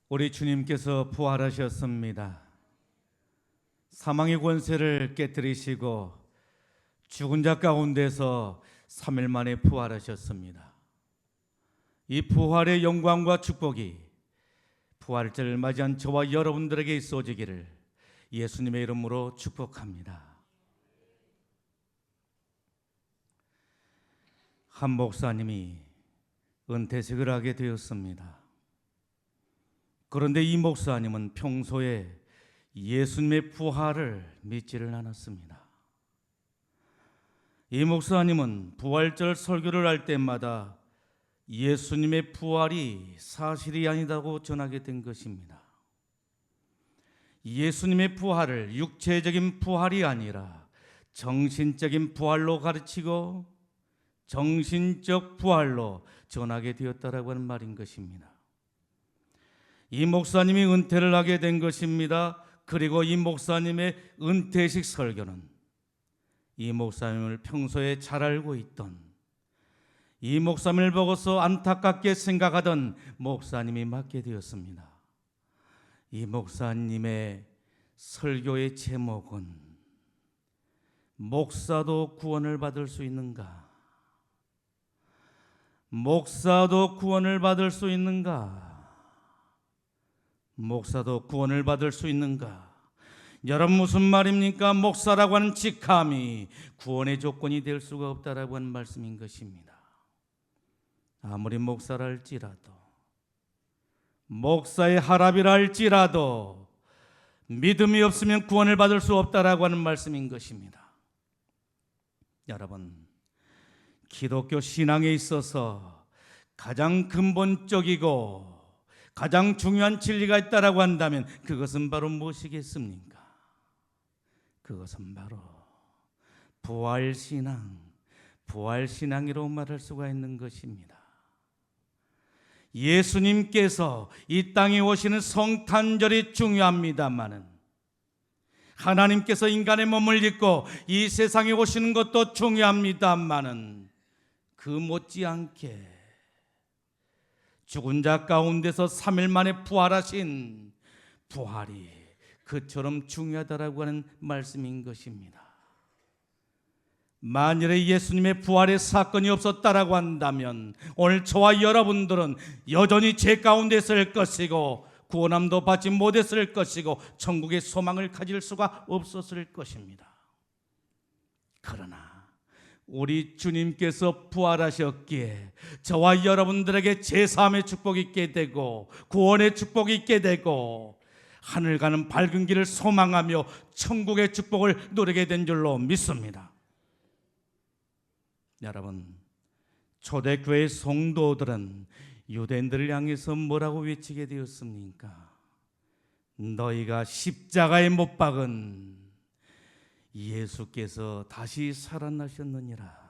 우리 주님께서 부활하셨습니다. 사망의 권세를 깨뜨리시고 죽은 자 가운데서 3일 만에 부활하셨습니다. 이 부활의 영광과 축복이 부활절을 맞이한 저와 여러분들에게 있어지기를 예수님의 이름으로 축복합니다. 한 목사님이 은퇴식을 하게 되었습니다. 그런데 이 목사님은 평소에 예수님의 부활을 믿지를 않았습니다. 이 목사님은 부활절 설교를 할 때마다 예수님의 부활이 사실이 아니다고 전하게 된 것입니다. 예수님의 부활을 육체적인 부활이 아니라 정신적인 부활로 가르치고 정신적 부활로 전하게 되었다라고 하는 말인 것입니다. 이 목사님이 은퇴를 하게 된 것입니다. 그리고 이 목사님의 은퇴식 설교는 이 목사님을 평소에 잘 알고 있던, 이 목사님을 보고서 안타깝게 생각하던 목사님이 맡게 되었습니다. 이 목사님의 설교의 제목은 목사도 구원을 받을 수 있는가? 목사도 구원을 받을 수 있는가? 목사도 구원을 받을 수 있는가? 여러분, 무슨 말입니까? 목사라고 하는 직함이 구원의 조건이 될 수가 없다라고 하는 말씀인 것입니다. 아무리 목사라 할지라도, 목사의 하랍이라 할지라도 믿음이 없으면 구원을 받을 수 없다라고 하는 말씀인 것입니다. 여러분, 기독교 신앙에 있어서 가장 근본적이고 가장 중요한 진리가 있다라고 한다면 그것은 바로 무엇이겠습니까? 그것은 바로 부활신앙, 부활신앙이라고 말할 수가 있는 것입니다. 예수님께서 이 땅에 오시는 성탄절이 중요합니다마는 하나님께서 인간의 몸을 입고 이 세상에 오시는 것도 중요합니다마는 그 못지않게 죽은 자 가운데서 3일 만에 부활하신 부활이 그처럼 중요하다라고 하는 말씀인 것입니다. 만일에 예수님의 부활의 사건이 없었다라고 한다면 오늘 저와 여러분들은 여전히 죄 가운데 있을 것이고 구원함도 받지 못했을 것이고 천국의 소망을 가질 수가 없었을 것입니다. 그러나 우리 주님께서 부활하셨기에 저와 여러분들에게 제사함의 축복이 있게 되고 구원의 축복이 있게 되고 하늘 가는 밝은 길을 소망하며 천국의 축복을 누리게 된 줄로 믿습니다. 여러분, 초대교회 성도들은 유대인들을 향해서 뭐라고 외치게 되었습니까? 너희가 십자가에 못 박은 예수께서 다시 살아나셨느니라.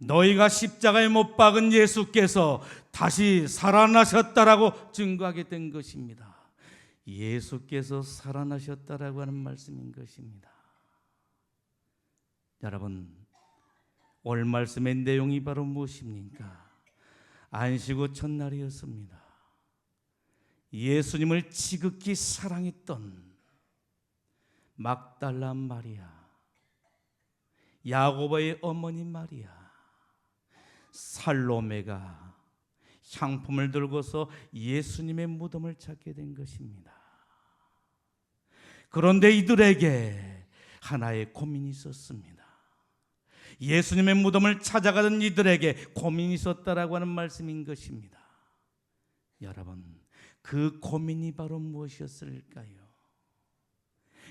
너희가 십자가에 못 박은 예수께서 다시 살아나셨다라고 증거하게 된 것입니다. 예수께서 살아나셨다라고 하는 말씀인 것입니다. 여러분, 오늘 말씀의 내용이 바로 무엇입니까? 안식 후 첫날이었습니다. 예수님을 지극히 사랑했던 막달라 마리아, 야고보의 어머니 마리아, 살로메가 향품을 들고서 예수님의 무덤을 찾게 된 것입니다. 그런데 이들에게 하나의 고민이 있었습니다. 예수님의 무덤을 찾아가던 이들에게 고민이 있었다라고 하는 말씀인 것입니다. 여러분, 그 고민이 바로 무엇이었을까요?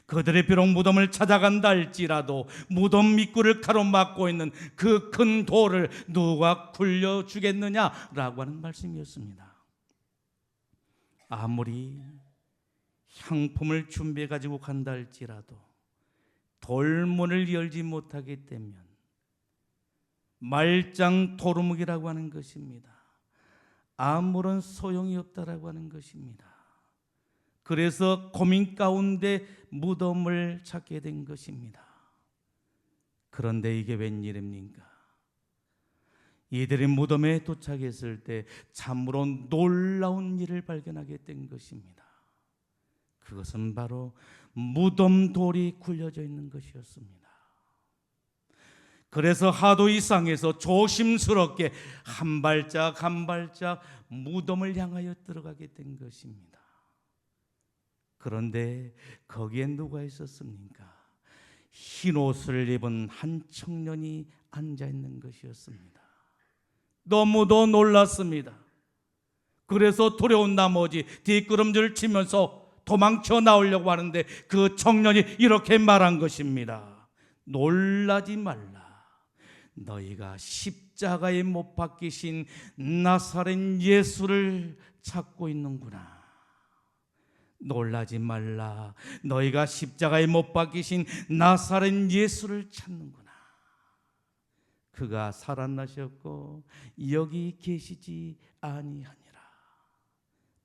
그들의 비록 무덤을 찾아간다 할지라도 무덤 입구를 가로막고 있는 그 큰 돌을 누가 굴려주겠느냐라고 하는 말씀이었습니다. 아무리 향품을 준비해 가지고 간다 할지라도 돌문을 열지 못하게 되면 말짱 도루묵이라고 하는 것입니다. 아무런 소용이 없다라고 하는 것입니다. 그래서 고민 가운데 무덤을 찾게 된 것입니다. 그런데 이게 웬일입니까? 이들이 무덤에 도착했을 때 참으로 놀라운 일을 발견하게 된 것입니다. 그것은 바로 무덤 돌이 굴려져 있는 것이었습니다. 그래서 하도 이상해서 조심스럽게 한 발짝 한 발짝 무덤을 향하여 들어가게 된 것입니다. 그런데 거기에 누가 있었습니까? 흰 옷을 입은 한 청년이 앉아 있는 것이었습니다. 너무도 놀랐습니다. 그래서 두려운 나머지 뒷걸음질 치면서 도망쳐 나오려고 하는데 그 청년이 이렇게 말한 것입니다. 놀라지 말라. 너희가 십자가에 못 박히신 나사렛 예수를 찾고 있는구나. 놀라지 말라. 너희가 십자가에 못 박히신 나사렛 예수를 찾는구나. 그가 살아나셨고 여기 계시지 아니하니라.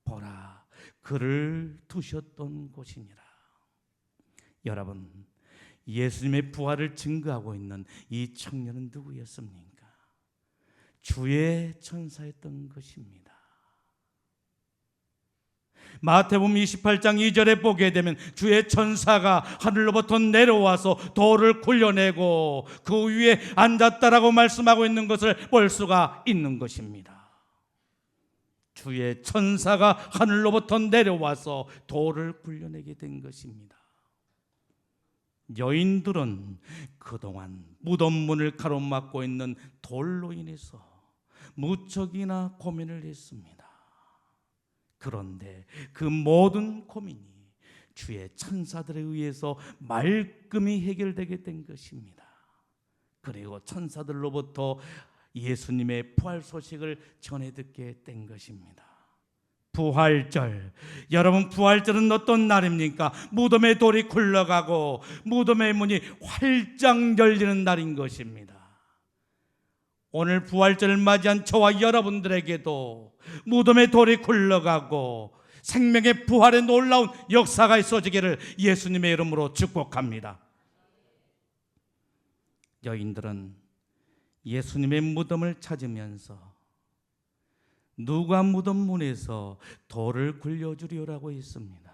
보라, 그를 두셨던 곳이니라. 여러분, 예수님의 부활을 증거하고 있는 이 청년은 누구였습니까? 주의 천사였던 것입니다. 마태복음 28장 2절에 보게 되면 주의 천사가 하늘로부터 내려와서 돌을 굴려내고 그 위에 앉았다라고 말씀하고 있는 것을 볼 수가 있는 것입니다. 주의 천사가 하늘로부터 내려와서 돌을 굴려내게 된 것입니다. 여인들은 그동안 무덤 문을 가로막고 있는 돌로 인해서 무척이나 고민을 했습니다. 그런데 그 모든 고민이 주의 천사들에 의해서 말끔히 해결되게 된 것입니다. 그리고 천사들로부터 예수님의 부활 소식을 전해 듣게 된 것입니다. 부활절, 여러분, 부활절은 어떤 날입니까? 무덤의 돌이 굴러가고 무덤의 문이 활짝 열리는 날인 것입니다. 오늘 부활절을 맞이한 저와 여러분들에게도 무덤의 돌이 굴러가고 생명의 부활의 놀라운 역사가 있어지기를 예수님의 이름으로 축복합니다. 여인들은 예수님의 무덤을 찾으면서 누가 무덤 문에서 돌을 굴려주리오라고 했습니다.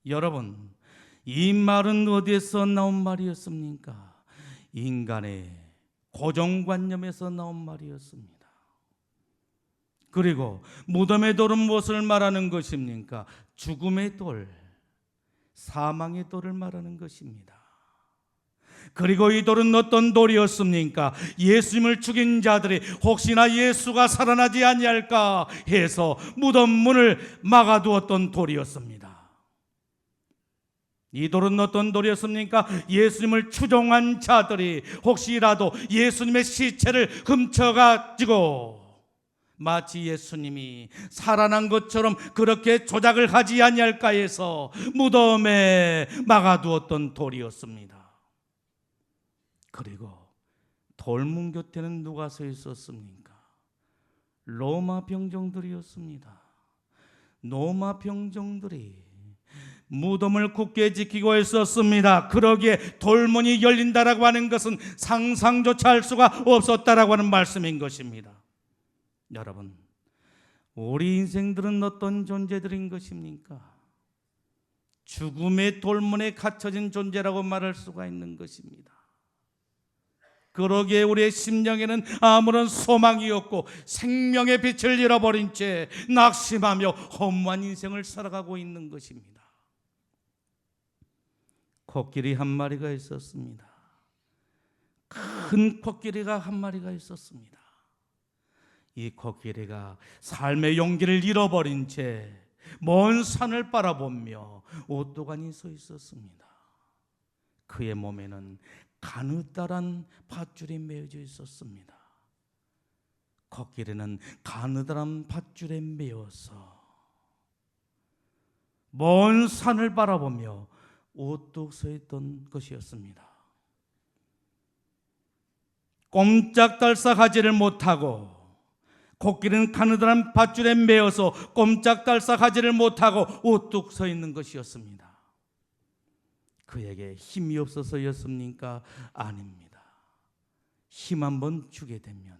여러분, 이 말은 어디에서 나온 말이었습니까? 인간의 고정관념에서 나온 말이었습니다. 그리고 무덤의 돌은 무엇을 말하는 것입니까? 죽음의 돌, 사망의 돌을 말하는 것입니다. 그리고 이 돌은 어떤 돌이었습니까? 예수님을 죽인 자들이 혹시나 예수가 살아나지 아니할까 해서 무덤 문을 막아두었던 돌이었습니다. 이 돌은 어떤 돌이었습니까? 예수님을 추종한 자들이 혹시라도 예수님의 시체를 훔쳐가지고 마치 예수님이 살아난 것처럼 그렇게 조작을 하지 아니할까 해서 무덤에 막아두었던 돌이었습니다. 그리고 돌문 곁에는 누가 서 있었습니까? 로마 병정들이었습니다. 로마 병정들이 무덤을 굳게 지키고 있었습니다. 그러기에 돌문이 열린다라고 하는 것은 상상조차 할 수가 없었다라고 하는 말씀인 것입니다. 여러분, 우리 인생들은 어떤 존재들인 것입니까? 죽음의 돌문에 갇혀진 존재라고 말할 수가 있는 것입니다. 그러기에 우리의 심령에는 아무런 소망이 없고 생명의 빛을 잃어버린 채 낙심하며 허무한 인생을 살아가고 있는 것입니다. 코끼리 한 마리가 있었습니다. 큰 코끼리가 한 마리가 있었습니다. 이 코끼리가 삶의 용기를 잃어버린 채 먼 산을 바라보며 오또간이 서 있었습니다. 그의 몸에는 가느다란 밧줄이 매어져 있었습니다. 코끼리는 가느다란 밧줄에 매어서 먼 산을 바라보며 우뚝 서 있던 것이었습니다. 꼼짝달싹하지를 못하고 코끼리는 가느다란 밧줄에 매어서 꼼짝달싹하지를 못하고 우뚝 서 있는 것이었습니다. 그에게 힘이 없어서였습니까? 아닙니다. 힘 한번 주게 되면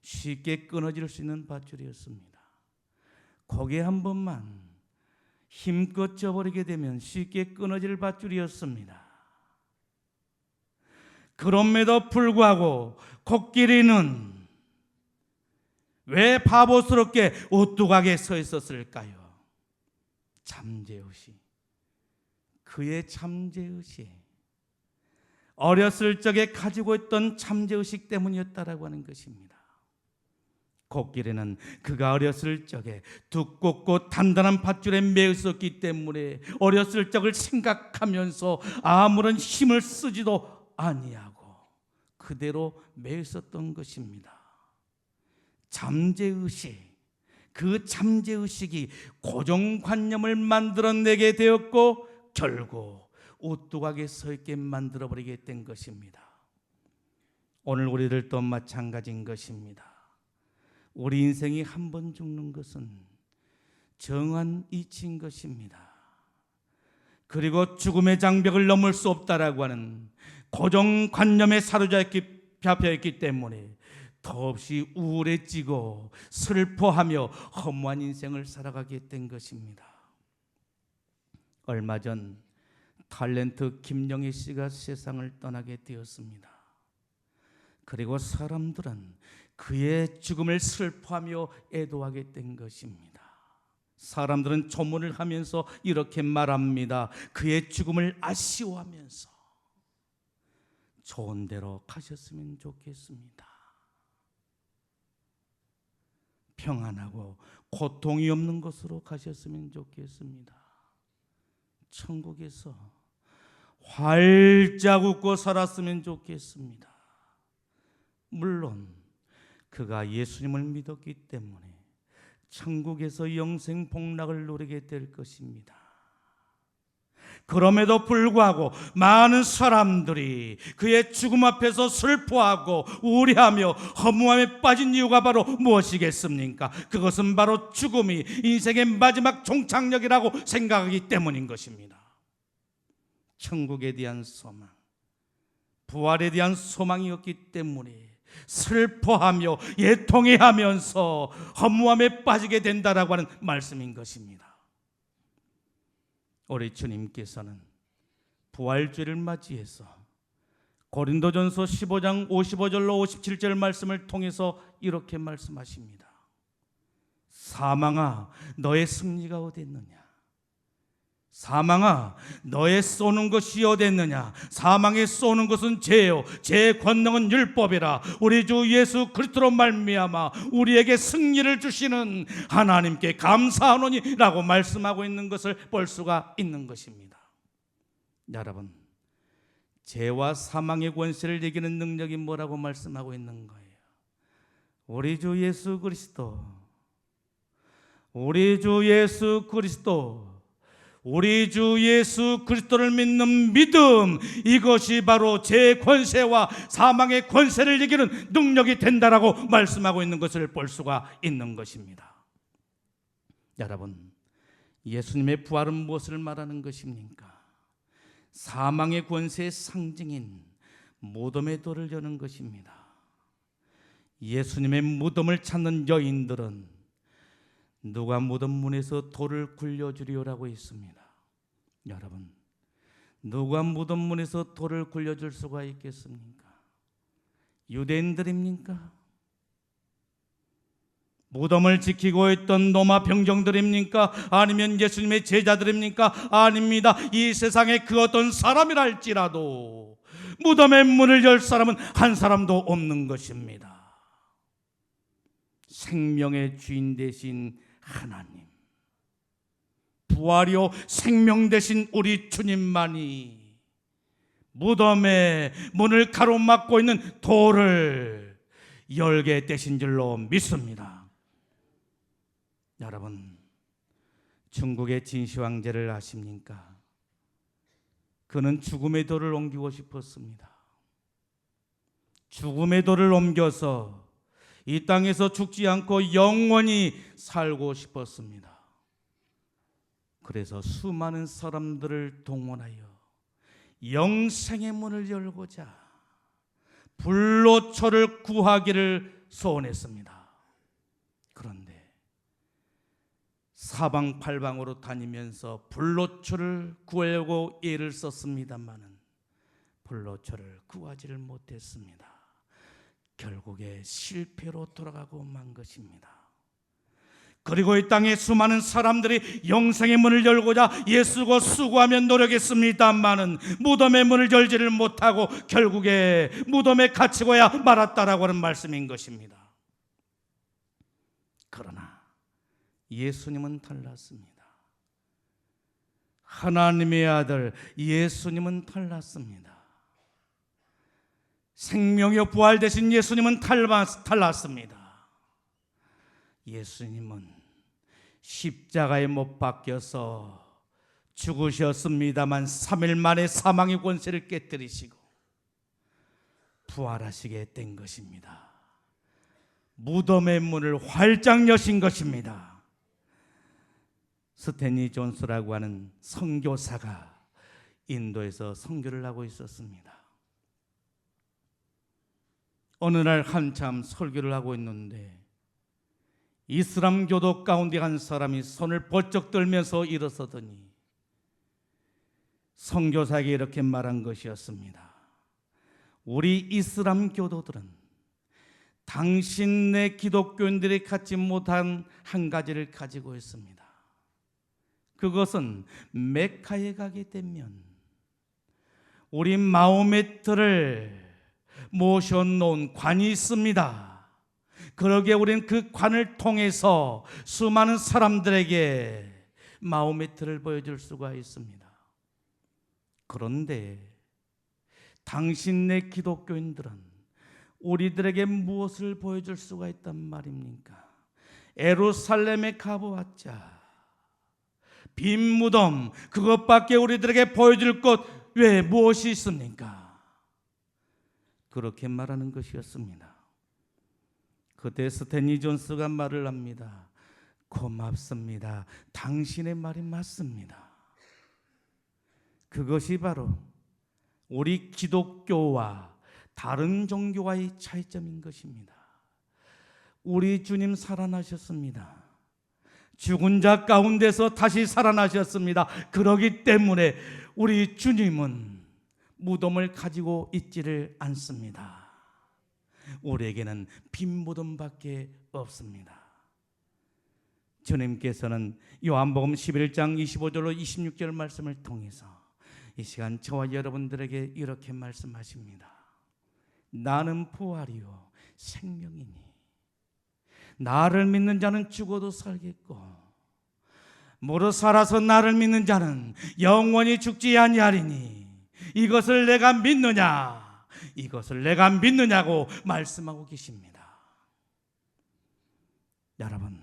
쉽게 끊어질 수 있는 밧줄이었습니다. 고개 한 번만 힘껏 져버리게 되면 쉽게 끊어질 밧줄이었습니다. 그럼에도 불구하고 코끼리는 왜 바보스럽게 오뚝하게 서 있었을까요? 잠재의식, 그의 잠재의식, 어렸을 적에 가지고 있던 잠재의식 때문이었다라고 하는 것입니다. 코끼리는 그가 어렸을 적에 두껍고 단단한 밧줄에 매여 있었기 때문에 어렸을 적을 생각하면서 아무런 힘을 쓰지도 아니하고 그대로 매여 있었던 것입니다. 잠재의식, 그 잠재의식이 고정관념을 만들어내게 되었고 결국 우뚝하게 서 있게 만들어버리게 된 것입니다. 오늘 우리들도 마찬가지인 것입니다. 우리 인생이 한 번 죽는 것은 정한 이치인 것입니다. 그리고 죽음의 장벽을 넘을 수 없다라고 하는 고정관념에 사로잡혀 있기 때문에 더없이 우울해지고 슬퍼하며 허무한 인생을 살아가게 된 것입니다. 얼마 전 탤런트 김영희 씨가 세상을 떠나게 되었습니다. 그리고 사람들은 그의 죽음을 슬퍼하며 애도하게 된 것입니다. 사람들은 조문을 하면서 이렇게 말합니다. 그의 죽음을 아쉬워하면서 좋은 데로 가셨으면 좋겠습니다. 평안하고 고통이 없는 곳으로 가셨으면 좋겠습니다. 천국에서 활짝 웃고 살았으면 좋겠습니다. 물론 그가 예수님을 믿었기 때문에 천국에서 영생 복락을 누리게 될 것입니다. 그럼에도 불구하고 많은 사람들이 그의 죽음 앞에서 슬퍼하고 우울해하며 허무함에 빠진 이유가 바로 무엇이겠습니까? 그것은 바로 죽음이 인생의 마지막 종착역이라고 생각하기 때문인 것입니다. 천국에 대한 소망, 부활에 대한 소망이 없기 때문에 슬퍼하며 애통해하면서 허무함에 빠지게 된다라고 하는 말씀인 것입니다. 우리 주님께서는 부활주를 맞이해서 고린도전서 15장 55절로 57절 말씀을 통해서 이렇게 말씀하십니다. 사망아 너의 승리가 어딨느냐? 사망아 너의 쏘는 것이 어딨느냐? 사망에 쏘는 것은 죄요 죄의 권능은 율법이라. 우리 주 예수 그리스도로 말미암아 우리에게 승리를 주시는 하나님께 감사하노니 라고 말씀하고 있는 것을 볼 수가 있는 것입니다. 여러분, 죄와 사망의 권세를 이기는 능력이 뭐라고 말씀하고 있는 거예요? 우리 주 예수 그리스도, 우리 주 예수 그리스도, 우리 주 예수 그리스도를 믿는 믿음, 이것이 바로 죄의 권세와 사망의 권세를 이기는 능력이 된다라고 말씀하고 있는 것을 볼 수가 있는 것입니다. 여러분, 예수님의 부활은 무엇을 말하는 것입니까? 사망의 권세의 상징인 무덤의 돌을 여는 것입니다. 예수님의 무덤을 찾는 여인들은 누가 무덤 문에서 돌을 굴려주리오라고 했습니다. 여러분, 누가 무덤 문에서 돌을 굴려줄 수가 있겠습니까? 유대인들입니까? 무덤을 지키고 있던 로마 병정들입니까? 아니면 예수님의 제자들입니까? 아닙니다. 이 세상에 그 어떤 사람이라 할지라도 무덤의 문을 열 사람은 한 사람도 없는 것입니다. 생명의 주인 되신 하나님, 부활이요 생명 되신 우리 주님만이 무덤의 문을 가로막고 있는 돌을 열게 되신 줄로 믿습니다. 여러분, 중국의 진시황제를 아십니까? 그는 죽음의 돌을 옮기고 싶었습니다. 죽음의 돌을 옮겨서 이 땅에서 죽지 않고 영원히 살고 싶었습니다. 그래서 수많은 사람들을 동원하여 영생의 문을 열고자 불로초를 구하기를 소원했습니다. 그런데 사방팔방으로 다니면서 불로초를 구하려고 애를 썼습니다마는 불로초를 구하지를 못했습니다. 결국에 실패로 돌아가고 만 것입니다. 그리고 이 땅에 수많은 사람들이 영생의 문을 열고자 예수고 수고하며 노력했습니다마는 무덤의 문을 열지를 못하고 결국에 무덤에 갇히고야 말았다라고 하는 말씀인 것입니다. 그러나 예수님은 달랐습니다. 하나님의 아들 예수님은 달랐습니다. 생명의 부활 되신 예수님은 달랐습니다. 예수님은 십자가에 못 박혀서 죽으셨습니다만 3일 만에 사망의 권세를 깨뜨리시고 부활하시게 된 것입니다. 무덤의 문을 활짝 여신 것입니다. 스탠리 존스라고 하는 선교사가 인도에서 선교를 하고 있었습니다. 어느 날 한참 설교를 하고 있는데 이슬람 교도 가운데 한 사람이 손을 번쩍 들면서 일어서더니 선교사에게 이렇게 말한 것이었습니다. 우리 이슬람 교도들은 당신네 기독교인들이 갖지 못한 한 가지를 가지고 있습니다. 그것은 메카에 가게 되면 우리 마호메트를 모셔놓은 관이 있습니다. 그러기에 우리는 그 관을 통해서 수많은 사람들에게 마호메트를 보여줄 수가 있습니다. 그런데 당신네 기독교인들은 우리들에게 무엇을 보여줄 수가 있단 말입니까? 예루살렘에 가보았자 빈 무덤 그것밖에 우리들에게 보여줄 것 왜 무엇이 있습니까? 그렇게 말하는 것이었습니다. 그때 스탠리 존스가 말을 합니다. 고맙습니다. 당신의 말이 맞습니다. 그것이 바로 우리 기독교와 다른 종교와의 차이점인 것입니다. 우리 주님 살아나셨습니다. 죽은 자 가운데서 다시 살아나셨습니다. 그렇기 때문에 우리 주님은 무덤을 가지고 있지를 않습니다. 우리에게는 빈 무덤밖에 없습니다. 주님께서는 요한복음 11장 25절로 26절 말씀을 통해서 이 시간 저와 여러분들에게 이렇게 말씀하십니다. 나는 부활이요 생명이니 나를 믿는 자는 죽어도 살겠고 무릇 살아서 나를 믿는 자는 영원히 죽지 아니하리니 이것을 내가 믿느냐? 이것을 내가 믿느냐고 말씀하고 계십니다. 여러분,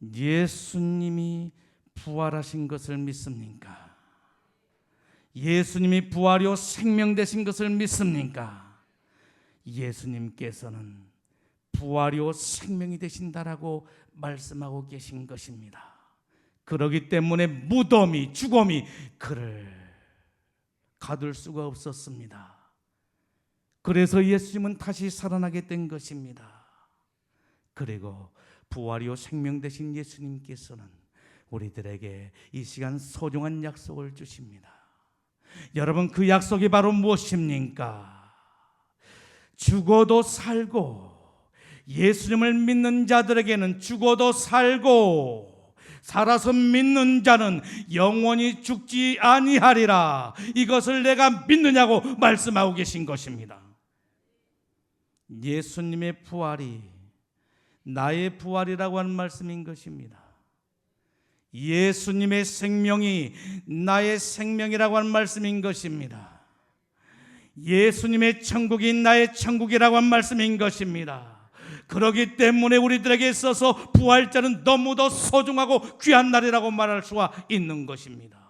예수님이 부활하신 것을 믿습니까? 예수님이 부활이요 생명 되신 것을 믿습니까? 예수님께서는 부활이요 생명이 되신다라고 말씀하고 계신 것입니다. 그렇기 때문에 무덤이 죽음이 그를 가둘 수가 없었습니다. 그래서 예수님은 다시 살아나게 된 것입니다. 그리고 부활이요 생명 되신 예수님께서는 우리들에게 이 시간 소중한 약속을 주십니다. 여러분, 그 약속이 바로 무엇입니까? 죽어도 살고 예수님을 믿는 자들에게는 죽어도 살고 살아서 믿는 자는 영원히 죽지 아니하리라. 이것을 내가 믿느냐고 말씀하고 계신 것입니다. 예수님의 부활이 나의 부활이라고 하는 말씀인 것입니다. 예수님의 생명이 나의 생명이라고 하는 말씀인 것입니다. 예수님의 천국이 나의 천국이라고 하는 말씀인 것입니다. 그렇기 때문에 우리들에게 있어서 부활절은 너무도 소중하고 귀한 날이라고 말할 수가 있는 것입니다.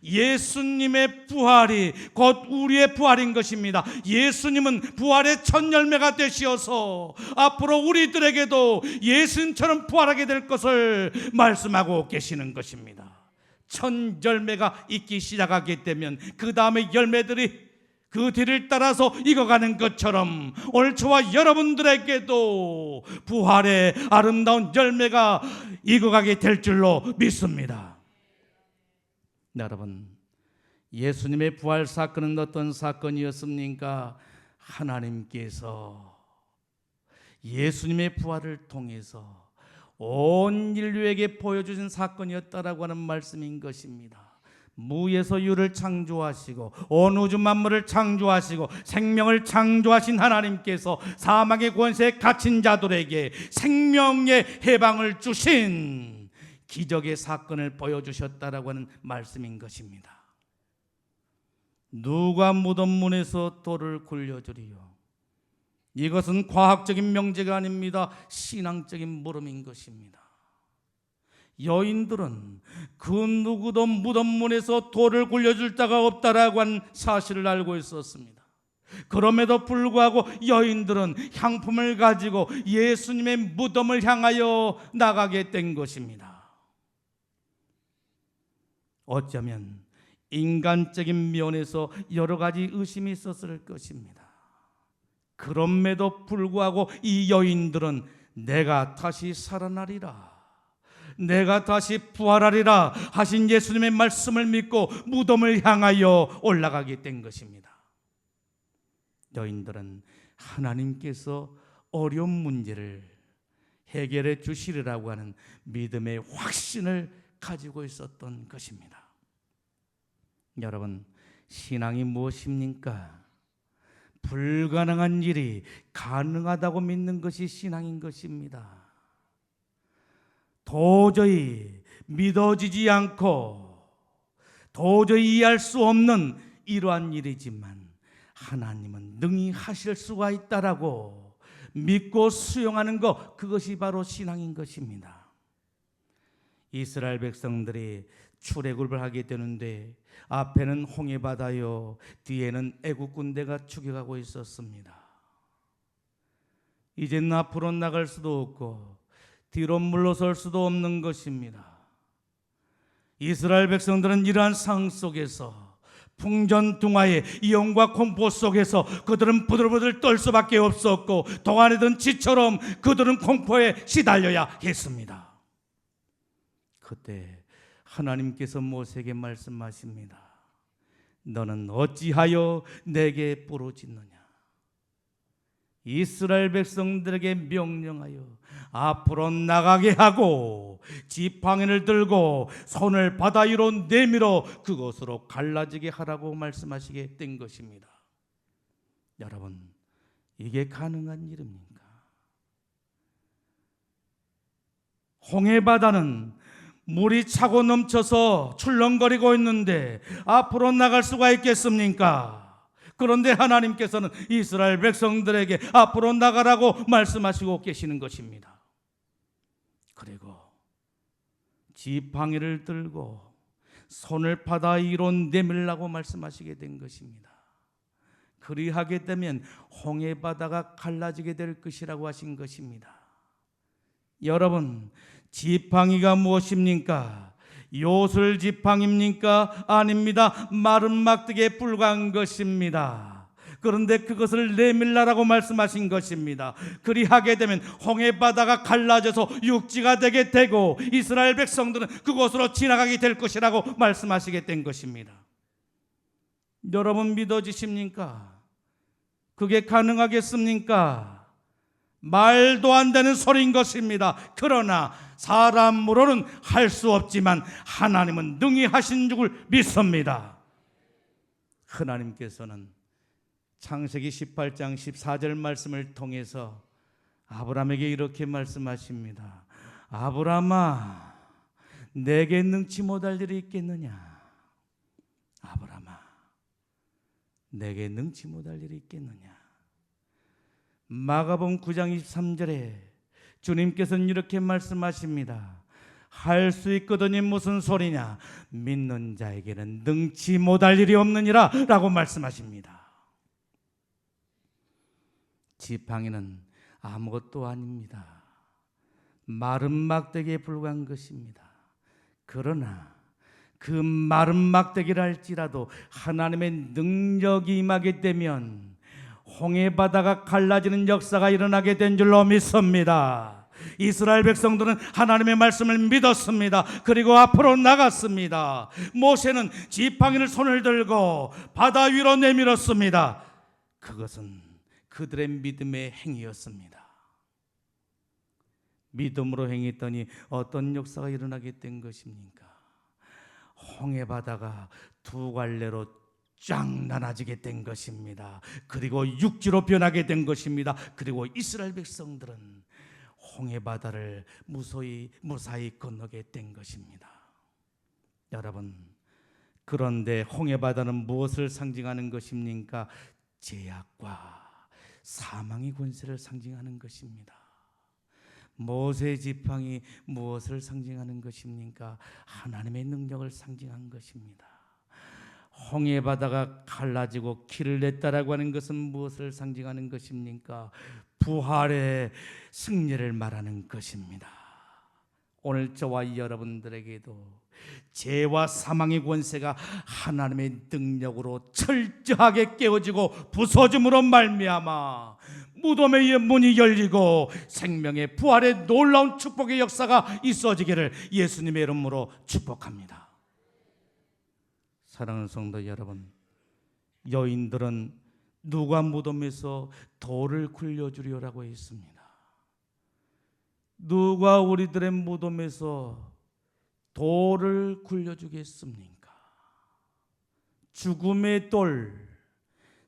예수님의 부활이 곧 우리의 부활인 것입니다. 예수님은 부활의 첫 열매가 되시어서 앞으로 우리들에게도 예수님처럼 부활하게 될 것을 말씀하고 계시는 것입니다. 첫 열매가 있기 시작하게 되면 그 다음에 열매들이 그 뒤를 따라서 익어가는 것처럼 오늘 저와 여러분들에게도 부활의 아름다운 열매가 익어가게 될 줄로 믿습니다. 여러분, 예수님의 부활 사건은 어떤 사건이었습니까? 하나님께서 예수님의 부활을 통해서 온 인류에게 보여주신 사건이었다라고 하는 말씀인 것입니다. 무에서 유를 창조하시고 온 우주 만물을 창조하시고 생명을 창조하신 하나님께서 사망의 권세에 갇힌 자들에게 생명의 해방을 주신 기적의 사건을 보여주셨다라고 하는 말씀인 것입니다. 누가 무덤 문에서 돌을 굴려주리요? 이것은 과학적인 명제가 아닙니다. 신앙적인 물음인 것입니다. 여인들은 그 누구도 무덤 문에서 돌을 굴려줄 자가 없다라고 한 사실을 알고 있었습니다. 그럼에도 불구하고 여인들은 향품을 가지고 예수님의 무덤을 향하여 나가게 된 것입니다. 어쩌면 인간적인 면에서 여러 가지 의심이 있었을 것입니다. 그럼에도 불구하고 이 여인들은 내가 다시 살아나리라, 내가 다시 부활하리라 하신 예수님의 말씀을 믿고 무덤을 향하여 올라가게 된 것입니다. 여인들은 하나님께서 어려운 문제를 해결해 주시리라고 하는 믿음의 확신을 가지고 있었던 것입니다. 여러분, 신앙이 무엇입니까? 불가능한 일이 가능하다고 믿는 것이 신앙인 것입니다. 도저히 믿어지지 않고 도저히 이해할 수 없는 이러한 일이지만 하나님은 능히 하실 수가 있다라고 믿고 수용하는 것, 그것이 바로 신앙인 것입니다. 이스라엘 백성들이 출애굽을 하게 되는데 앞에는 홍해바다요, 뒤에는 애국 군대가 죽여가고 있었습니다. 이제는 앞으로 나갈 수도 없고 뒤로 물러설 수도 없는 것입니다. 이스라엘 백성들은 이러한 상황 속에서 풍전등화의 이용과 공포 속에서 그들은 부들부들 떨 수밖에 없었고 동안이던 쥐처럼 그들은 공포에 시달려야 했습니다. 그때 하나님께서 모세에게 말씀하십니다. 너는 어찌하여 내게 부르짖느냐? 이스라엘 백성들에게 명령하여 앞으로 나가게 하고 지팡이를 들고 손을 바다 위로 내밀어 그것으로 갈라지게 하라고 말씀하시게 된 것입니다. 여러분, 이게 가능한 일입니까? 홍해바다는 물이 차고 넘쳐서 출렁거리고 있는데 앞으로 나갈 수가 있겠습니까? 그런데 하나님께서는 이스라엘 백성들에게 앞으로 나가라고 말씀하시고 계시는 것입니다. 그리고 지팡이를 들고 손을 바다 위로 내밀라고 말씀하시게 된 것입니다. 그리하게 되면 홍해바다가 갈라지게 될 것이라고 하신 것입니다. 여러분, 지팡이가 무엇입니까? 요술 지팡입니까? 아닙니다. 마른 막대기에 불과한 것입니다. 그런데 그것을 내밀라라고 말씀하신 것입니다. 그리하게 되면 홍해바다가 갈라져서 육지가 되게 되고 이스라엘 백성들은 그곳으로 지나가게 될 것이라고 말씀하시게 된 것입니다. 여러분, 믿어지십니까? 그게 가능하겠습니까? 말도 안 되는 소리인 것입니다. 그러나 사람으로는 할 수 없지만 하나님은 능히 하신 줄 믿습니다. 하나님께서는 창세기 18장 14절 말씀을 통해서 아브라함에게 이렇게 말씀하십니다. 아브라함아, 내게 능치 못할 일이 있겠느냐? 아브라함아, 내게 능치 못할 일이 있겠느냐? 마가복음 9장 23절에 주님께서는 이렇게 말씀하십니다. 할 수 있거든이 무슨 소리냐? 믿는 자에게는 능치 못할 일이 없느니라 라고 말씀하십니다. 지팡이는 아무것도 아닙니다. 마른 막대기에 불과한 것입니다. 그러나 그 마른 막대기를 할지라도 하나님의 능력이 임하게 되면 홍해바다가 갈라지는 역사가 일어나게 된 줄로 믿습니다. 이스라엘 백성들은 하나님의 말씀을 믿었습니다. 그리고 앞으로 나갔습니다. 모세는 지팡이를 손을 들고 바다 위로 내밀었습니다. 그것은 그들의 믿음의 행위였습니다. 믿음으로 행했더니 어떤 역사가 일어나게 된 것입니까? 홍해바다가 두 갈래로 쫙 나눠지게 된 것입니다. 그리고 육지로 변하게 된 것입니다. 그리고 이스라엘 백성들은 홍해바다를 무사히 건너게 된 것입니다. 여러분, 그런데 홍해바다는 무엇을 상징하는 것입니까? 죄악과 사망의 권세를 상징하는 것입니다. 모세 지팡이 무엇을 상징하는 것입니까? 하나님의 능력을 상징한 것입니다. 홍해바다가 갈라지고 길을 냈다라고 하는 것은 무엇을 상징하는 것입니까? 부활의 승리를 말하는 것입니다. 오늘 저와 여러분들에게도 죄와 사망의 권세가 하나님의 능력으로 철저하게 깨어지고 부서짐으로 말미암아 무덤의 문이 열리고 생명의 부활의 놀라운 축복의 역사가 있어지기를 예수님의 이름으로 축복합니다. 사랑하는 성도 여러분, 여인들은 누가 무덤에서 돌을 굴려주려고 했습니다. 누가 우리들의 무덤에서 돌을 굴려주겠습니까? 죽음의 돌,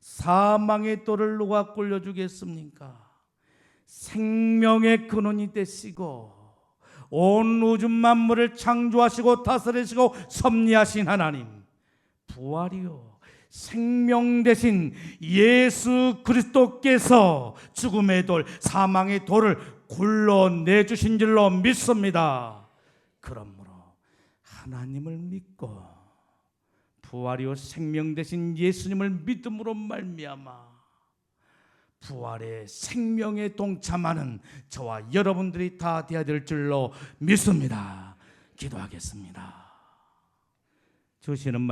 사망의 돌을 누가 굴려주겠습니까? 생명의 근원이 되시고 온 우주 만물을 창조하시고 다스리시고 섭리하신 하나님, 부활이요 생명 되신 예수 그리스도께서 죽음의 돌, 사망의 돌을 굴러내주신 줄로 믿습니다. 그러므로 하나님을 믿고 부활이요 생명 되신 예수님을 믿음으로 말미암아 부활의 생명에 동참하는 저와 여러분들이 다 되어야 될 줄로 믿습니다. 기도하겠습니다. 주시는 말